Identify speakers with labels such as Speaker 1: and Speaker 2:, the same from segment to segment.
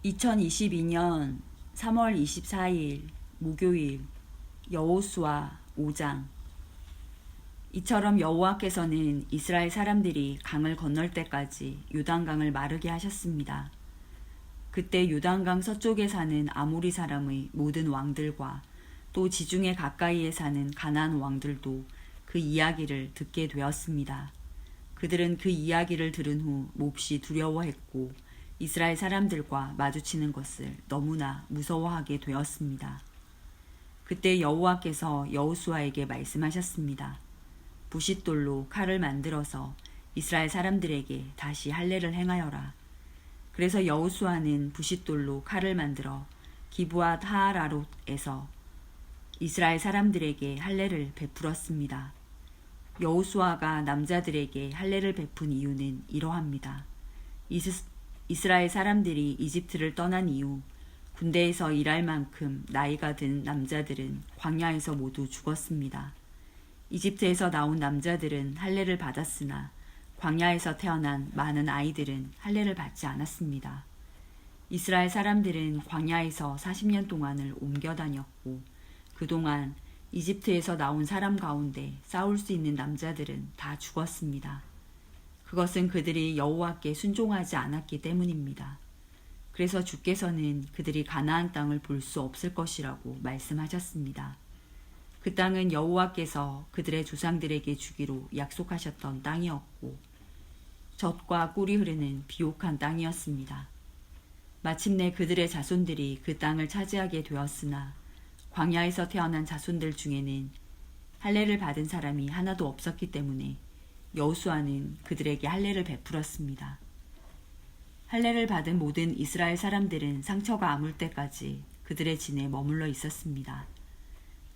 Speaker 1: 2022년 3월 24일 목요일 여호수아 5장. 이처럼 여호와께서는 이스라엘 사람들이 강을 건널 때까지 요단강을 마르게 하셨습니다. 그때 요단강 서쪽에 사는 아모리 사람의 모든 왕들과 또 지중해 가까이에 사는 가나안 왕들도 그 이야기를 듣게 되었습니다. 그들은 그 이야기를 들은 후 몹시 두려워했고 이스라엘 사람들과 마주치는 것을 너무나 무서워하게 되었습니다. 그때 여호와께서 여호수아에게 말씀하셨습니다. 부싯돌로 칼을 만들어서 이스라엘 사람들에게 다시 할례를 행하여라. 그래서 여호수아는 부싯돌로 칼을 만들어 기브앗 하아라롯에서 이스라엘 사람들에게 할례를 베풀었습니다. 여호수아가 남자들에게 할례를 베푼 이유는 이러합니다. 이스라엘 사람들이 이집트를 떠난 이후 군대에서 일할 만큼 나이가 든 남자들은 광야에서 모두 죽었습니다. 이집트에서 나온 남자들은 할례를 받았으나 광야에서 태어난 많은 아이들은 할례를 받지 않았습니다. 이스라엘 사람들은 광야에서 40년 동안을 옮겨 다녔고 그동안 이집트에서 나온 사람 가운데 싸울 수 있는 남자들은 다 죽었습니다. 그것은 그들이 여호와께 순종하지 않았기 때문입니다. 그래서 주께서는 그들이 가나안 땅을 볼 수 없을 것이라고 말씀하셨습니다. 그 땅은 여호와께서 그들의 조상들에게 주기로 약속하셨던 땅이었고 젖과 꿀이 흐르는 비옥한 땅이었습니다. 마침내 그들의 자손들이 그 땅을 차지하게 되었으나 광야에서 태어난 자손들 중에는 할례를 받은 사람이 하나도 없었기 때문에 여호수아는 그들에게 할례를 베풀었습니다. 할례를 받은 모든 이스라엘 사람들은 상처가 아물 때까지 그들의 진에 머물러 있었습니다.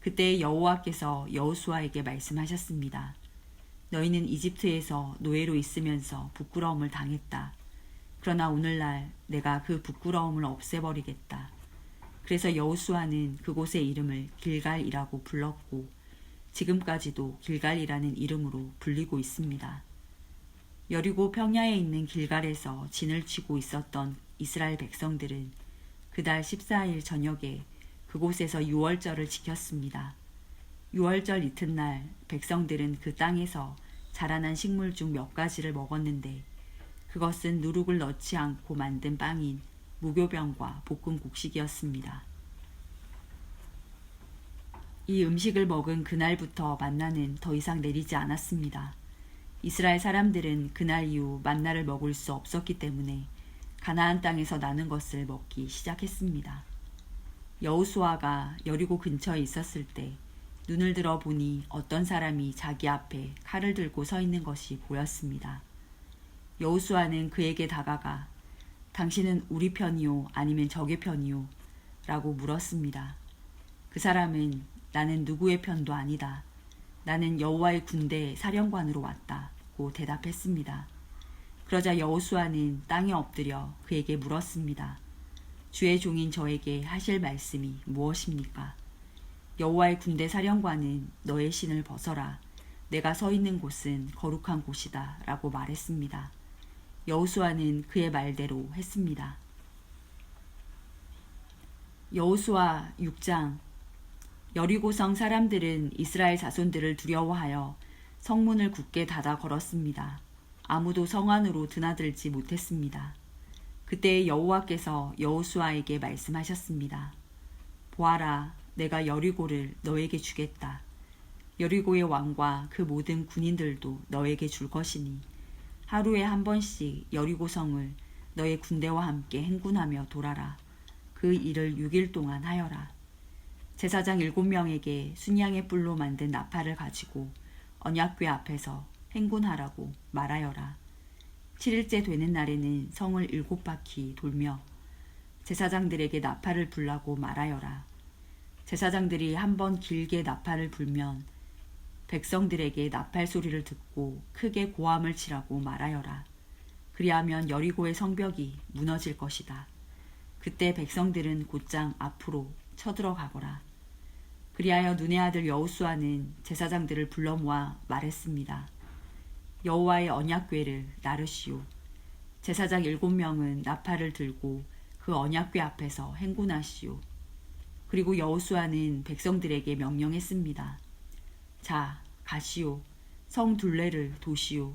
Speaker 1: 그때 여호와께서 여호수아에게 말씀하셨습니다. 너희는 이집트에서 노예로 있으면서 부끄러움을 당했다. 그러나 오늘날 내가 그 부끄러움을 없애버리겠다. 그래서 여호수아는 그곳의 이름을 길갈이라고 불렀고 지금까지도 길갈이라는 이름으로 불리고 있습니다. 여리고 평야에 있는 길갈에서 진을 치고 있었던 이스라엘 백성들은 그달 14일 저녁에 그곳에서 유월절을 지켰습니다. 유월절 이튿날 백성들은 그 땅에서 자라난 식물 중 몇 가지를 먹었는데 그것은 누룩을 넣지 않고 만든 빵인 무교병과 볶은 곡식이었습니다. 이 음식을 먹은 그날부터 만나는 더 이상 내리지 않았습니다. 이스라엘 사람들은 그날 이후 만나를 먹을 수 없었기 때문에 가나안 땅에서 나는 것을 먹기 시작했습니다. 여호수아가 여리고 근처에 있었을 때 눈을 들어 보니 어떤 사람이 자기 앞에 칼을 들고 서 있는 것이 보였습니다. 여호수아는 그에게 다가가 당신은 우리 편이요 아니면 적의 편이요? 라고 물었습니다. 그 사람은 나는 누구의 편도 아니다. 나는 여호와의 군대 사령관으로 왔다고 대답했습니다. 그러자 여호수아는 땅에 엎드려 그에게 물었습니다. 주의 종인 저에게 하실 말씀이 무엇입니까? 여호와의 군대 사령관은 너의 신을 벗어라. 내가 서 있는 곳은 거룩한 곳이다. 라고 말했습니다. 여호수아는 그의 말대로 했습니다. 여호수아 6장. 여리고성 사람들은 이스라엘 자손들을 두려워하여 성문을 굳게 닫아 걸었습니다. 아무도 성 안으로 드나들지 못했습니다. 그때 여호와께서 여호수아에게 말씀하셨습니다. 보아라, 내가 여리고를 너에게 주겠다. 여리고의 왕과 그 모든 군인들도 너에게 줄 것이니 하루에 한 번씩 여리고성을 너의 군대와 함께 행군하며 돌아라. 그 일을 6일 동안 하여라. 제사장 7명에게 순양의 뿔로 만든 나팔을 가지고 언약궤 앞에서 행군하라고 말하여라. 7일째 되는 날에는 성을 7바퀴 돌며 제사장들에게 나팔을 불라고 말하여라. 제사장들이 한 번 길게 나팔을 불면 백성들에게 나팔 소리를 듣고 크게 고함을 치라고 말하여라. 그리하면 여리고의 성벽이 무너질 것이다. 그때 백성들은 곧장 앞으로 쳐들어가거라. 그리하여 눈의 아들 여호수아는 제사장들을 불러 모아 말했습니다. 여호와의 언약궤를 나르시오. 제사장 7명은 나팔을 들고 그 언약궤 앞에서 행군하시오. 그리고 여호수아는 백성들에게 명령했습니다. 자, 가시오. 성 둘레를 도시오.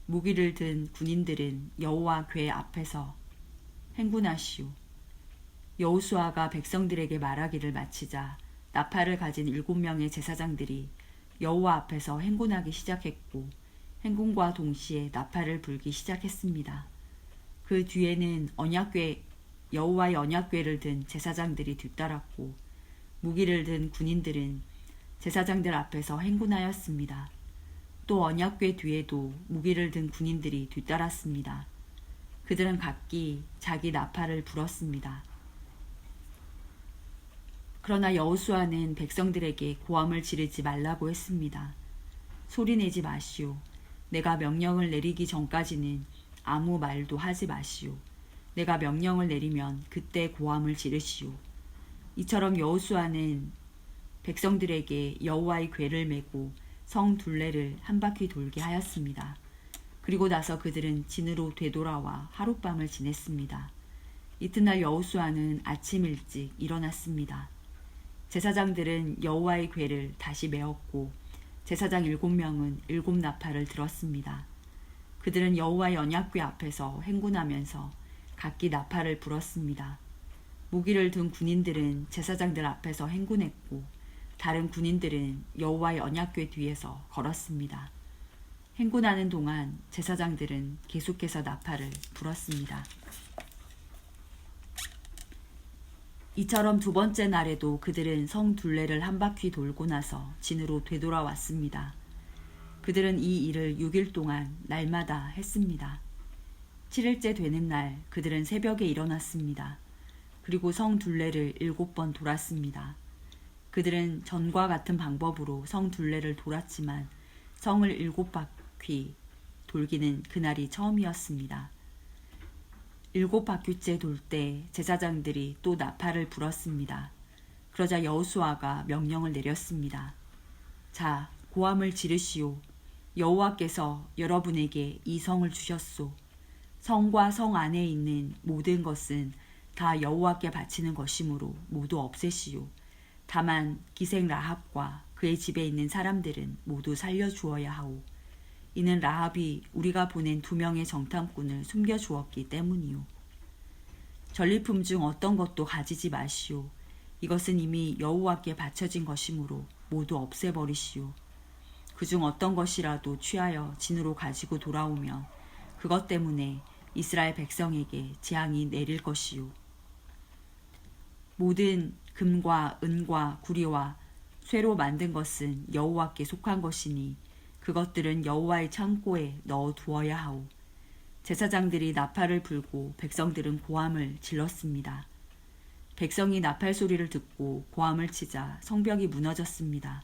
Speaker 1: 무기를 든 군인들은 여호와 궤 앞에서 행군하시오. 여호수아가 백성들에게 말하기를 마치자 나팔을 가진 7명의 제사장들이 여호와 앞에서 행군하기 시작했고 행군과 동시에 나팔을 불기 시작했습니다. 그 뒤에는 여호와의 언약궤를 든 제사장들이 뒤따랐고 무기를 든 군인들은 제사장들 앞에서 행군하였습니다. 또 언약궤 뒤에도 무기를 든 군인들이 뒤따랐습니다. 그들은 각기 자기 나팔을 불었습니다. 그러나 여호수아는 백성들에게 고함을 지르지 말라고 했습니다. 소리내지 마시오. 내가 명령을 내리기 전까지는 아무 말도 하지 마시오. 내가 명령을 내리면 그때 고함을 지르시오. 이처럼 여호수아는 백성들에게 여호와의 궤를 메고 성 둘레를 한 바퀴 돌게 하였습니다. 그리고 나서 그들은 진으로 되돌아와 하룻밤을 지냈습니다. 이튿날 여호수아는 아침 일찍 일어났습니다. 제사장들은 여호와의 궤를 다시 메었고 제사장 7명은 7나팔을 들었습니다. 그들은 여호와의 언약궤 앞에서 행군하면서 각기 나팔을 불었습니다. 무기를 든 군인들은 제사장들 앞에서 행군했고 다른 군인들은 여호와의 언약궤 뒤에서 걸었습니다. 행군하는 동안 제사장들은 계속해서 나팔을 불었습니다. 이처럼 두 번째 날에도 그들은 성 둘레를 한 바퀴 돌고 나서 진으로 되돌아왔습니다. 그들은 이 일을 6일 동안 날마다 했습니다. 7일째 되는 날 그들은 새벽에 일어났습니다. 그리고 성 둘레를 7번 돌았습니다. 그들은 전과 같은 방법으로 성 둘레를 돌았지만 성을 7바퀴 돌기는 그날이 처음이었습니다. 7바퀴째 돌 때 제사장들이 또 나팔을 불었습니다. 그러자 여호수아가 명령을 내렸습니다. 자, 고함을 지르시오. 여호와께서 여러분에게 이 성을 주셨소. 성과 성 안에 있는 모든 것은 다 여호와께 바치는 것이므로 모두 없애시오. 다만 기생 라합과 그의 집에 있는 사람들은 모두 살려주어야 하오. 이는 라합이 우리가 보낸 2명의 정탐꾼을 숨겨주었기 때문이요. 전리품 중 어떤 것도 가지지 마시오. 이것은 이미 여호와께 바쳐진 것이므로 모두 없애버리시오. 그중 어떤 것이라도 취하여 진으로 가지고 돌아오면 그것 때문에 이스라엘 백성에게 재앙이 내릴 것이요. 모든 금과 은과 구리와 쇠로 만든 것은 여호와께 속한 것이니 그것들은 여호와의 창고에 넣어 두어야 하오. 제사장들이 나팔을 불고 백성들은 고함을 질렀습니다. 백성이 나팔 소리를 듣고 고함을 치자 성벽이 무너졌습니다.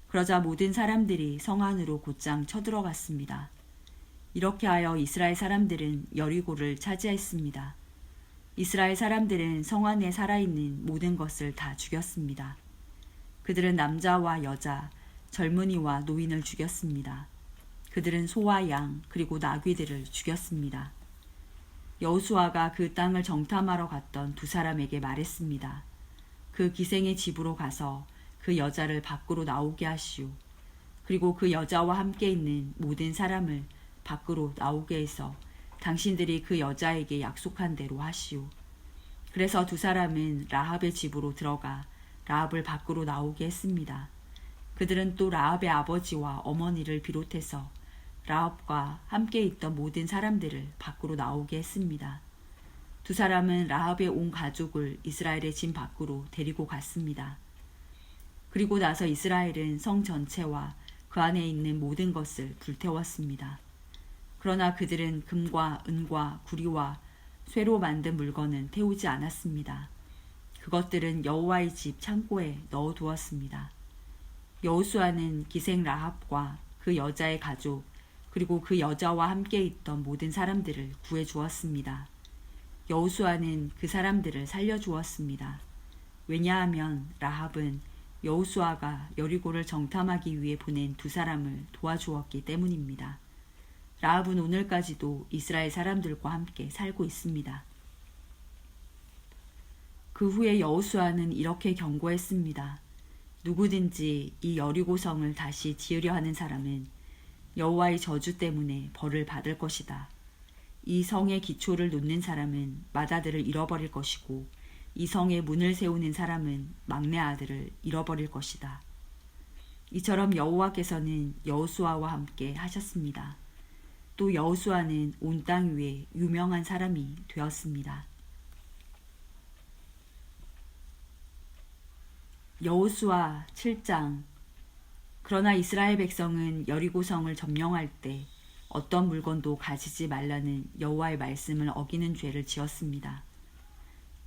Speaker 1: 그러자 모든 사람들이 성 안으로 곧장 쳐들어갔습니다. 이렇게 하여 이스라엘 사람들은 여리고를 차지했습니다. 이스라엘 사람들은 성 안에 살아있는 모든 것을 다 죽였습니다. 그들은 남자와 여자, 젊은이와 노인을 죽였습니다. 그들은 소와 양 그리고 나귀들을 죽였습니다. 여호수아가 그 땅을 정탐하러 갔던 2사람에게 말했습니다. 그 기생의 집으로 가서 그 여자를 밖으로 나오게 하시오. 그리고 그 여자와 함께 있는 모든 사람을 밖으로 나오게 해서 당신들이 그 여자에게 약속한 대로 하시오. 그래서 2사람은 라합의 집으로 들어가 라합을 밖으로 나오게 했습니다. 그들은 또 라합의 아버지와 어머니를 비롯해서 라합과 함께 있던 모든 사람들을 밖으로 나오게 했습니다. 2사람은 라합의 온 가족을 이스라엘의 진 밖으로 데리고 갔습니다. 그리고 나서 이스라엘은 성 전체와 그 안에 있는 모든 것을 불태웠습니다. 그러나 그들은 금과 은과 구리와 쇠로 만든 물건은 태우지 않았습니다. 그것들은 여호와의 집 창고에 넣어두었습니다. 여호수아는 기생 라합과 그 여자의 가족 그리고 그 여자와 함께 있던 모든 사람들을 구해주었습니다. 여호수아는 그 사람들을 살려주었습니다. 왜냐하면 라합은 여호수아가 여리고를 정탐하기 위해 보낸 2사람을 도와주었기 때문입니다. 라합은 오늘까지도 이스라엘 사람들과 함께 살고 있습니다. 그 후에 여호수아는 이렇게 경고했습니다. 누구든지 이 여리고성을 다시 지으려 하는 사람은 여호와의 저주 때문에 벌을 받을 것이다. 이 성의 기초를 놓는 사람은 맏아들을 잃어버릴 것이고 이 성의 문을 세우는 사람은 막내 아들을 잃어버릴 것이다. 이처럼 여호와께서는 여호수아와 함께 하셨습니다. 또 여호수아는 온 땅 위에 유명한 사람이 되었습니다. 여호수아 7장. 그러나 이스라엘 백성은 여리고성을 점령할 때 어떤 물건도 가지지 말라는 여호와의 말씀을 어기는 죄를 지었습니다.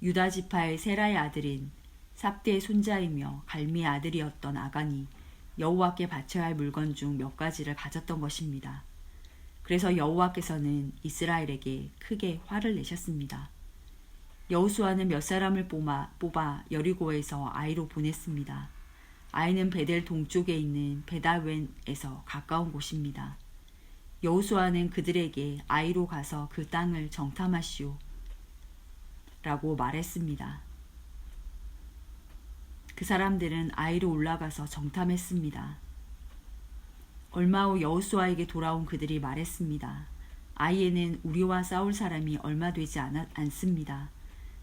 Speaker 1: 유다 지파의 세라의 아들인 삽대의 손자이며 갈미의 아들이었던 아간이 여호와께 바쳐야 할 물건 중 몇 가지를 가졌던 것입니다. 그래서 여호와께서는 이스라엘에게 크게 화를 내셨습니다. 여호수아는 몇 사람을 뽑아 여리고에서 아이로 보냈습니다. 아이는 베델 동쪽에 있는 베다웬에서 가까운 곳입니다. 여호수아는 그들에게 아이로 가서 그 땅을 정탐하시오 라고 말했습니다. 그 사람들은 아이로 올라가서 정탐했습니다. 얼마 후 여호수아에게 돌아온 그들이 말했습니다. 아이에는 우리와 싸울 사람이 얼마 되지 않습니다.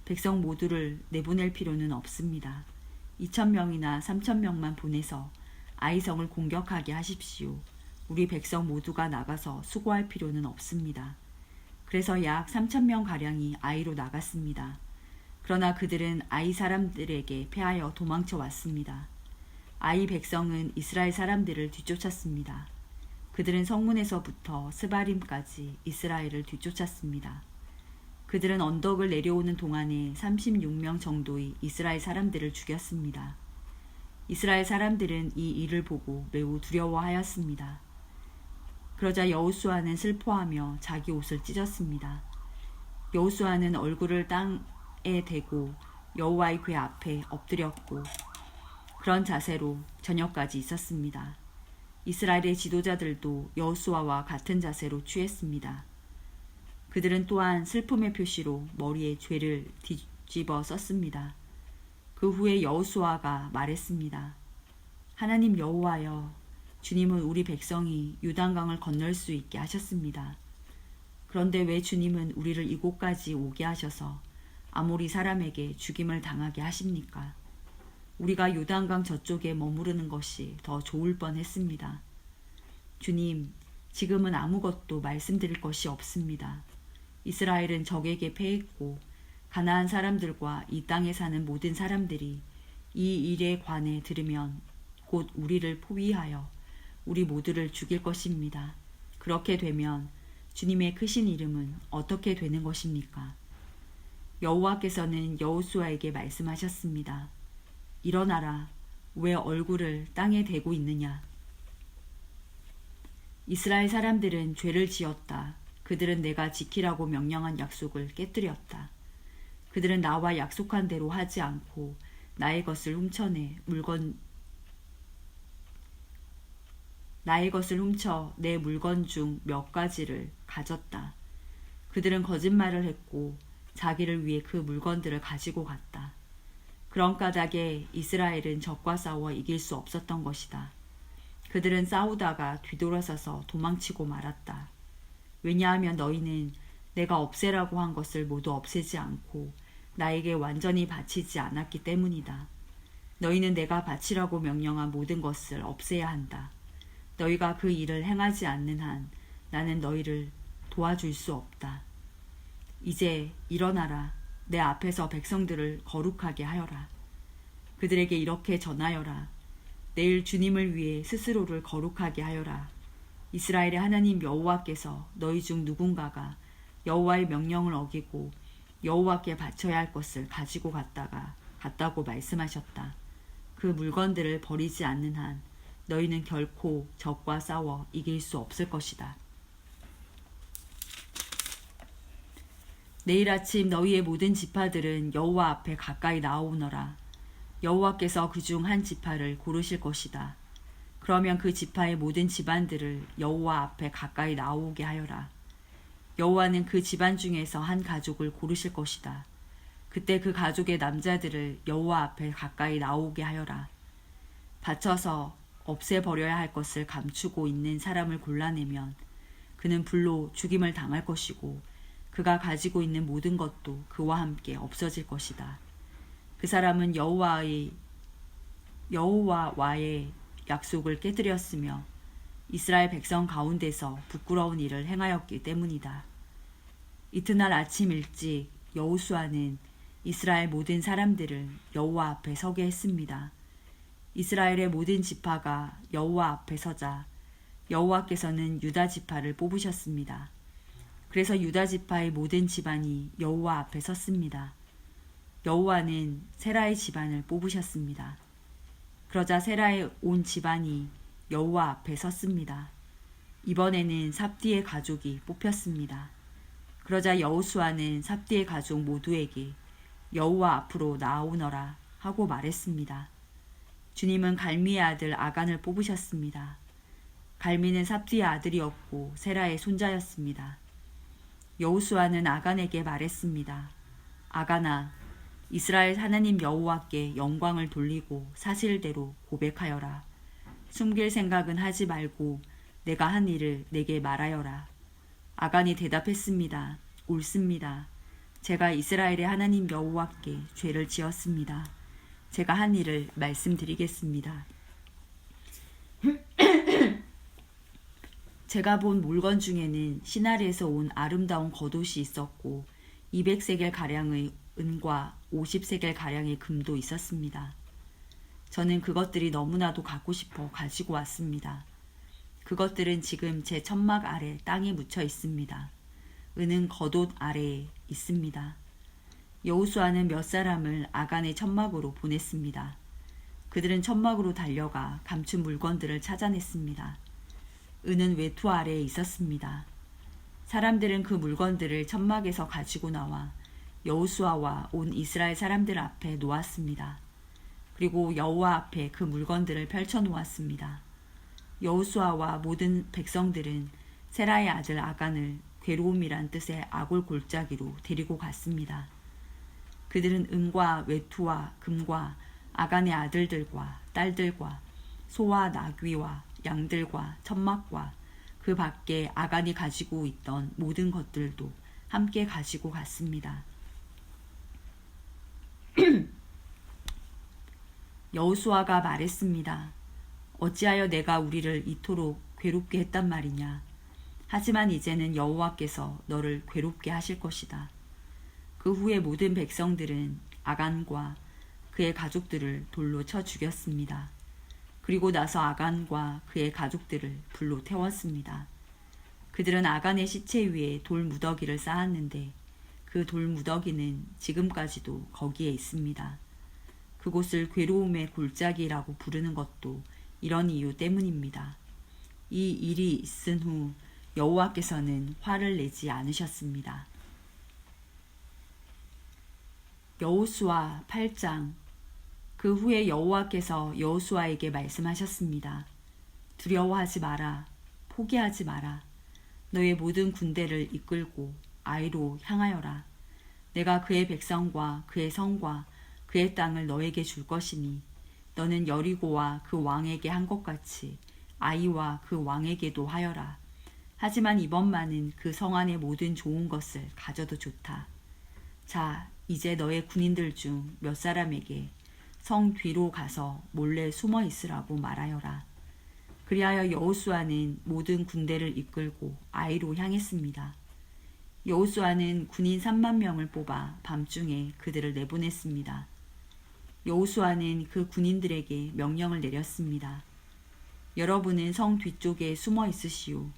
Speaker 1: 백성 모두를 내보낼 필요는 없습니다. 2,000명이나 3,000명만 보내서 아이성을 공격하게 하십시오. 우리 백성 모두가 나가서 수고할 필요는 없습니다. 그래서 약 3,000명가량이 아이로 나갔습니다. 그러나 그들은 아이 사람들에게 패하여 도망쳐 왔습니다. 아이 백성은 이스라엘 사람들을 뒤쫓았습니다. 그들은 성문에서부터 스바림까지 이스라엘을 뒤쫓았습니다. 그들은 언덕을 내려오는 동안에 36명 정도의 이스라엘 사람들을 죽였습니다. 이스라엘 사람들은 이 일을 보고 매우 두려워하였습니다. 그러자 여호수아는 슬퍼하며 자기 옷을 찢었습니다. 여호수아는 얼굴을 땅에 대고 여호와의 궤 앞에 엎드렸고 그런 자세로 저녁까지 있었습니다. 이스라엘의 지도자들도 여호수아와 같은 자세로 취했습니다. 그들은 또한 슬픔의 표시로 머리에 죄를 뒤집어 썼습니다. 그 후에 여호수아가 말했습니다. 하나님 여호와여, 주님은 우리 백성이 요단강을 건널 수 있게 하셨습니다. 그런데 왜 주님은 우리를 이곳까지 오게 하셔서 아모리 사람에게 죽임을 당하게 하십니까? 우리가 요단강 저쪽에 머무르는 것이 더 좋을 뻔했습니다. 주님, 지금은 아무것도 말씀드릴 것이 없습니다. 이스라엘은 적에게 패했고 가나안 사람들과 이 땅에 사는 모든 사람들이 이 일에 관해 들으면 곧 우리를 포위하여 우리 모두를 죽일 것입니다. 그렇게 되면 주님의 크신 이름은 어떻게 되는 것입니까? 여호와께서는 여호수아에게 말씀하셨습니다. 일어나라. 왜 얼굴을 땅에 대고 있느냐? 이스라엘 사람들은 죄를 지었다. 그들은 내가 지키라고 명령한 약속을 깨뜨렸다. 그들은 나와 약속한 대로 하지 않고 나의 것을 훔쳐 내 물건 중 몇 가지를 가졌다. 그들은 거짓말을 했고 자기를 위해 그 물건들을 가지고 갔다. 그런 까닭에 이스라엘은 적과 싸워 이길 수 없었던 것이다. 그들은 싸우다가 뒤돌아서서 도망치고 말았다. 왜냐하면 너희는 내가 없애라고 한 것을 모두 없애지 않고 나에게 완전히 바치지 않았기 때문이다. 너희는 내가 바치라고 명령한 모든 것을 없애야 한다. 너희가 그 일을 행하지 않는 한 나는 너희를 도와줄 수 없다. 이제 일어나라. 내 앞에서 백성들을 거룩하게 하여라. 그들에게 이렇게 전하여라. 내일 주님을 위해 스스로를 거룩하게 하여라. 이스라엘의 하나님 여호와께서 너희 중 누군가가 여호와의 명령을 어기고 여호와께 바쳐야 할 것을 가지고 갔다고 말씀하셨다. 그 물건들을 버리지 않는 한 너희는 결코 적과 싸워 이길 수 없을 것이다. 내일 아침 너희의 모든 지파들은 여호와 앞에 가까이 나오너라. 여호와께서 그중 한 지파를 고르실 것이다. 그러면 그 지파의 모든 집안들을 여호와 앞에 가까이 나오게 하여라. 여호와는 그 집안 중에서 한 가족을 고르실 것이다. 그때 그 가족의 남자들을 여호와 앞에 가까이 나오게 하여라. 바쳐서 없애버려야 할 것을 감추고 있는 사람을 골라내면 그는 불로 죽임을 당할 것이고 그가 가지고 있는 모든 것도 그와 함께 없어질 것이다. 그 사람은 여호와와의 약속을 깨뜨렸으며 이스라엘 백성 가운데서 부끄러운 일을 행하였기 때문이다. 이튿날 아침 일찍 여호수아는 이스라엘 모든 사람들을 여호와 앞에 서게 했습니다. 이스라엘의 모든 지파가 여호와 앞에 서자 여호와께서는 유다 지파를 뽑으셨습니다. 그래서 유다 지파의 모든 집안이 여호와 앞에 섰습니다. 여호와는 세라의 집안을 뽑으셨습니다. 그러자 세라의 온 집안이 여호와 앞에 섰습니다. 이번에는 삽디의 가족이 뽑혔습니다. 그러자 여호수아는 삽디의 가족 모두에게 여호와 앞으로 나아오너라 하고 말했습니다. 주님은 갈미의 아들 아간을 뽑으셨습니다. 갈미는 삽디의 아들이었고 세라의 손자였습니다. 여호수아는 아간에게 말했습니다. 아간아, 이스라엘 하나님 여호와께 영광을 돌리고 사실대로 고백하여라. 숨길 생각은 하지 말고 내가 한 일을 내게 말하여라. 아간이 대답했습니다. 옳습니다. 제가 이스라엘의 하나님 여호와께 죄를 지었습니다. 제가 한 일을 말씀드리겠습니다. 제가 본 물건 중에는 시나리에서 온 아름다운 겉옷이 있었고 200세겔가량의 은과 50세겔가량의 금도 있었습니다. 저는 그것들이 너무나도 갖고 싶어 가지고 왔습니다. 그것들은 지금 제 천막 아래 땅에 묻혀 있습니다. 은은 겉옷 아래에 있습니다. 여호수아는 몇 사람을 아간의 천막으로 보냈습니다. 그들은 천막으로 달려가 감춘 물건들을 찾아냈습니다. 은은 외투 아래에 있었습니다. 사람들은 그 물건들을 천막에서 가지고 나와 여호수아와 온 이스라엘 사람들 앞에 놓았습니다. 그리고 여호와 앞에 그 물건들을 펼쳐 놓았습니다. 여호수아와 모든 백성들은 세라의 아들 아간을 괴로움이란 뜻의 아골 골짜기로 데리고 갔습니다. 그들은 은과 외투와 금과 아간의 아들들과 딸들과 소와 나귀와 양들과 천막과 그 밖에 아간이 가지고 있던 모든 것들도 함께 가지고 갔습니다. 여호수아가 말했습니다. 어찌하여 내가 우리를 이토록 괴롭게 했단 말이냐. 하지만 이제는 여호와께서 너를 괴롭게 하실 것이다. 그 후에 모든 백성들은 아간과 그의 가족들을 돌로 쳐 죽였습니다. 그리고 나서 아간과 그의 가족들을 불로 태웠습니다. 그들은 아간의 시체 위에 돌 무더기를 쌓았는데 그 돌 무더기는 지금까지도 거기에 있습니다. 그곳을 괴로움의 골짜기라고 부르는 것도 이런 이유 때문입니다. 이 일이 있은 후 여호와께서는 화를 내지 않으셨습니다. 여호수아 8장. 그 후에 여호와께서 여호수아에게 말씀하셨습니다. 두려워하지 마라. 포기하지 마라. 너의 모든 군대를 이끌고 아이로 향하여라. 내가 그의 백성과 그의 성과 그의 땅을 너에게 줄 것이니 너는 여리고와 그 왕에게 한 것 같이 아이와 그 왕에게도 하여라. 하지만 이번만은 그 성 안의 모든 좋은 것을 가져도 좋다. 자, 이제 너의 군인들 중 몇 사람에게 성 뒤로 가서 몰래 숨어 있으라고 말하여라. 그리하여 여호수아는 모든 군대를 이끌고 아이로 향했습니다. 여호수아는 군인 3만 명을 뽑아 밤중에 그들을 내보냈습니다. 여호수아는 그 군인들에게 명령을 내렸습니다. 여러분은 성 뒤쪽에 숨어 있으시오.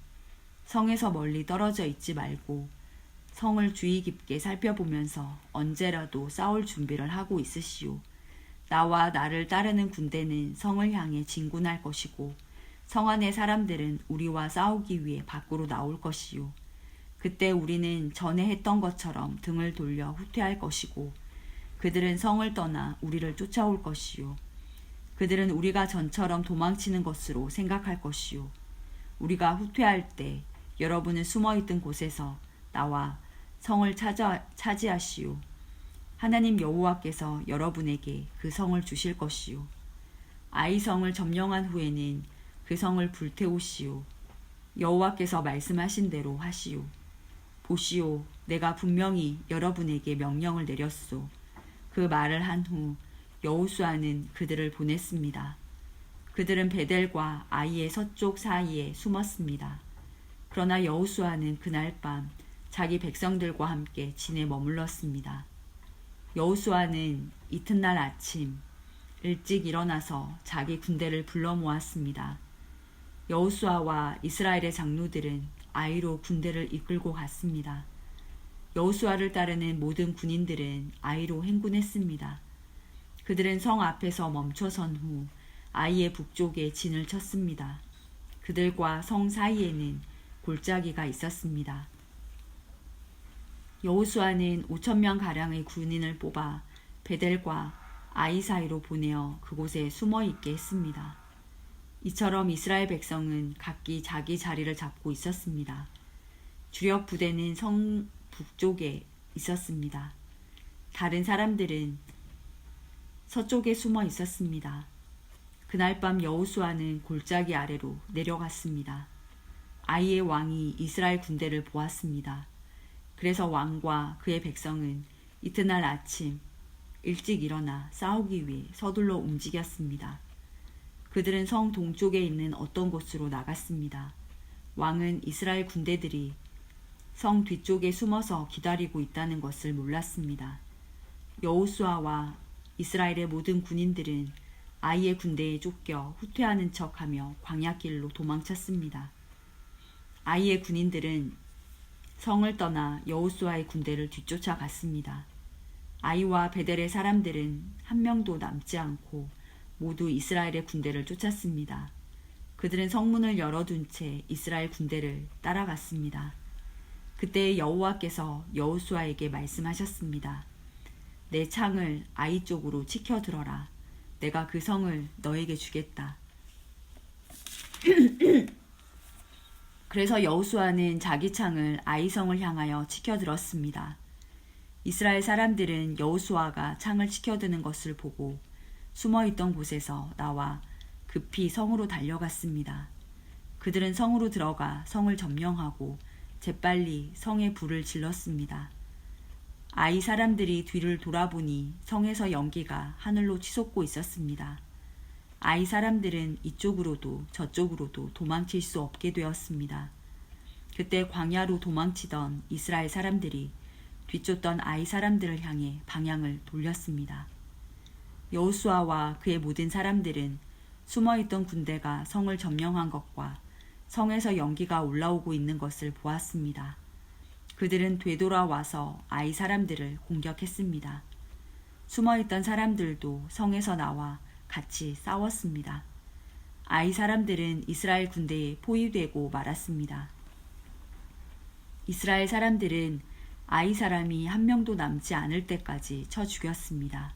Speaker 1: 성에서 멀리 떨어져 있지 말고 성을 주의 깊게 살펴보면서 언제라도 싸울 준비를 하고 있으시오. 나와 나를 따르는 군대는 성을 향해 진군할 것이고 성 안의 사람들은 우리와 싸우기 위해 밖으로 나올 것이오. 그때 우리는 전에 했던 것처럼 등을 돌려 후퇴할 것이고 그들은 성을 떠나 우리를 쫓아올 것이요. 그들은 우리가 전처럼 도망치는 것으로 생각할 것이요. 우리가 후퇴할 때 여러분은 숨어있던 곳에서 나와 성을 차지하시오. 하나님 여호와께서 여러분에게 그 성을 주실 것이요 아이 성을 점령한 후에는 그 성을 불태우시오. 여호와께서 말씀하신 대로 하시오. 보시오, 내가 분명히 여러분에게 명령을 내렸소. 그 말을 한 후 여호수아는 그들을 보냈습니다. 그들은 베델과 아이의 서쪽 사이에 숨었습니다. 그러나 여호수아는 그날 밤 자기 백성들과 함께 진에 머물렀습니다. 여호수아는 이튿날 아침 일찍 일어나서 자기 군대를 불러 모았습니다. 여호수아와 이스라엘의 장로들은 아이로 군대를 이끌고 갔습니다. 여호수아를 따르는 모든 군인들은 아이로 행군했습니다. 그들은 성 앞에서 멈춰선 후 아이의 북쪽에 진을 쳤습니다. 그들과 성 사이에는 골짜기가 있었습니다. 여호수아는 5,000명 가량의 군인을 뽑아 베델과 아이 사이로 보내어 그곳에 숨어 있게 했습니다. 이처럼 이스라엘 백성은 각기 자기 자리를 잡고 있었습니다. 주력 부대는 성 북쪽에 있었습니다. 다른 사람들은 서쪽에 숨어 있었습니다. 그날 밤 여호수아는 골짜기 아래로 내려갔습니다. 아이의 왕이 이스라엘 군대를 보았습니다. 그래서 왕과 그의 백성은 이튿날 아침 일찍 일어나 싸우기 위해 서둘러 움직였습니다. 그들은 성 동쪽에 있는 어떤 곳으로 나갔습니다. 왕은 이스라엘 군대들이 성 뒤쪽에 숨어서 기다리고 있다는 것을 몰랐습니다. 여호수아와 이스라엘의 모든 군인들은 아이의 군대에 쫓겨 후퇴하는 척하며 광야길로 도망쳤습니다. 아이의 군인들은 성을 떠나 여호수아의 군대를 뒤쫓아갔습니다. 아이와 베델의 사람들은 한 명도 남지 않고 모두 이스라엘의 군대를 쫓았습니다. 그들은 성문을 열어둔 채 이스라엘 군대를 따라갔습니다. 그때 여호와께서 여호수아에게 말씀하셨습니다. 내 창을 아이 쪽으로 치켜들어라. 내가 그 성을 너에게 주겠다. 그래서 여호수아는 자기 창을 아이 성을 향하여 치켜들었습니다. 이스라엘 사람들은 여호수아가 창을 치켜드는 것을 보고 숨어있던 곳에서 나와 급히 성으로 달려갔습니다. 그들은 성으로 들어가 성을 점령하고 재빨리 성에 불을 질렀습니다. 아이 사람들이 뒤를 돌아보니 성에서 연기가 하늘로 치솟고 있었습니다. 아이 사람들은 이쪽으로도 저쪽으로도 도망칠 수 없게 되었습니다. 그때 광야로 도망치던 이스라엘 사람들이 뒤쫓던 아이 사람들을 향해 방향을 돌렸습니다. 여호수아와 그의 모든 사람들은 숨어있던 군대가 성을 점령한 것과 성에서 연기가 올라오고 있는 것을 보았습니다. 그들은 되돌아와서 아이 사람들을 공격했습니다. 숨어있던 사람들도 성에서 나와 같이 싸웠습니다. 아이 사람들은 이스라엘 군대에 포위되고 말았습니다. 이스라엘 사람들은 아이 사람이 한 명도 남지 않을 때까지 쳐 죽였습니다.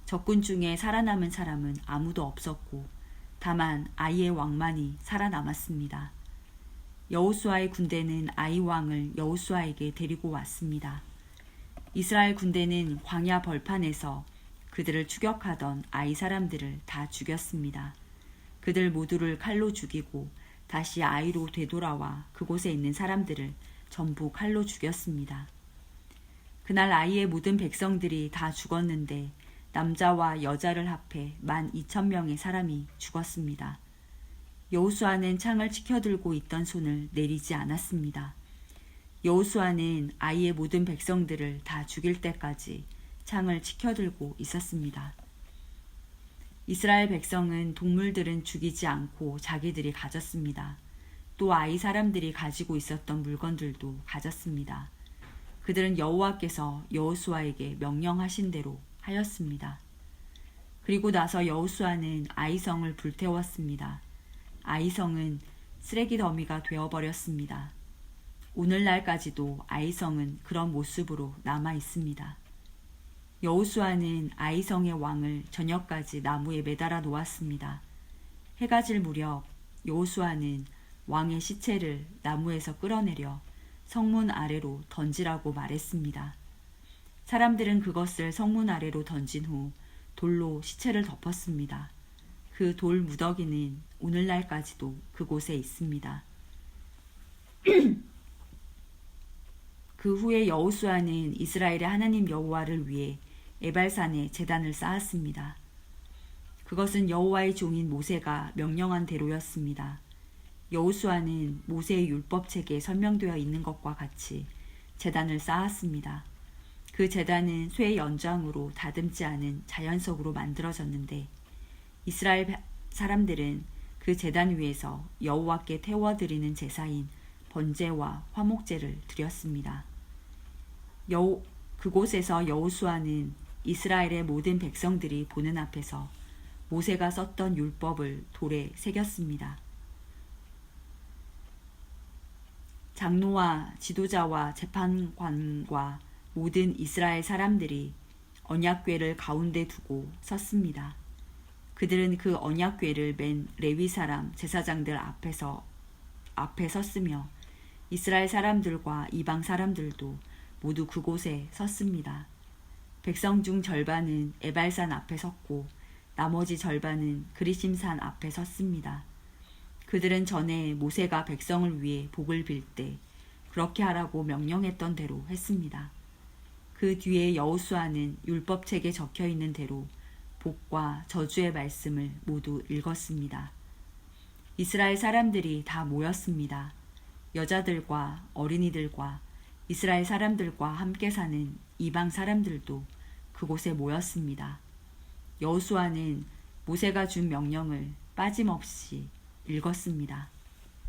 Speaker 1: 적군 중에 살아남은 사람은 아무도 없었고 다만 아이의 왕만이 살아남았습니다. 여호수아의 군대는 아이 왕을 여호수아에게 데리고 왔습니다. 이스라엘 군대는 광야 벌판에서 그들을 추격하던 아이 사람들을 다 죽였습니다. 그들 모두를 칼로 죽이고 다시 아이로 되돌아와 그곳에 있는 사람들을 전부 칼로 죽였습니다. 그날 아이의 모든 백성들이 다 죽었는데 남자와 여자를 합해 12,000명의 사람이 죽었습니다. 여호수아는 창을 치켜들고 있던 손을 내리지 않았습니다. 여호수아는 아이의 모든 백성들을 다 죽일 때까지 창을 치켜들고 있었습니다. 이스라엘 백성은 동물들은 죽이지 않고 자기들이 가졌습니다. 또 아이 사람들이 가지고 있었던 물건들도 가졌습니다. 그들은 여호와께서 여호수아에게 명령하신 대로 하였습니다. 그리고 나서 여호수아는 아이성을 불태웠습니다. 아이성은 쓰레기 더미가 되어버렸습니다. 오늘날까지도 아이성은 그런 모습으로 남아 있습니다. 여호수아는 아이성의 왕을 저녁까지 나무에 매달아 놓았습니다. 해가 질 무렵 여호수아는 왕의 시체를 나무에서 끌어내려 성문 아래로 던지라고 말했습니다. 사람들은 그것을 성문 아래로 던진 후 돌로 시체를 덮었습니다. 그 돌 무더기는 오늘날까지도 그곳에 있습니다. 그 후에 여호수아는 이스라엘의 하나님 여호와를 위해 에발산에 제단을 쌓았습니다. 그것은 여호와의 종인 모세가 명령한 대로였습니다. 여호수아는 모세의 율법책에 설명되어 있는 것과 같이 제단을 쌓았습니다. 그 제단은 쇠의 연장으로 다듬지 않은 자연석으로 만들어졌는데 이스라엘 사람들은 그 제단 위에서 여호와께 태워드리는 제사인 번제와 화목제를 드렸습니다. 그곳에서 여호수아는 이스라엘의 모든 백성들이 보는 앞에서 모세가 썼던 율법을 돌에 새겼습니다. 장로와 지도자와 재판관과 모든 이스라엘 사람들이 언약궤를 가운데 두고 섰습니다. 그들은 그 언약궤를 맨 레위 사람 제사장들 앞에 섰으며 이스라엘 사람들과 이방 사람들도 모두 그곳에 섰습니다. 백성 중 절반은 에발산 앞에 섰고 나머지 절반은 그리심산 앞에 섰습니다. 그들은 전에 모세가 백성을 위해 복을 빌 때 그렇게 하라고 명령했던 대로 했습니다. 그 뒤에 여호수아는 율법책에 적혀 있는 대로 복과 저주의 말씀을 모두 읽었습니다. 이스라엘 사람들이 다 모였습니다. 여자들과 어린이들과 이스라엘 사람들과 함께 사는 이방 사람들도 그곳에 모였습니다. 여호수아는 모세가 준 명령을 빠짐없이 읽었습니다.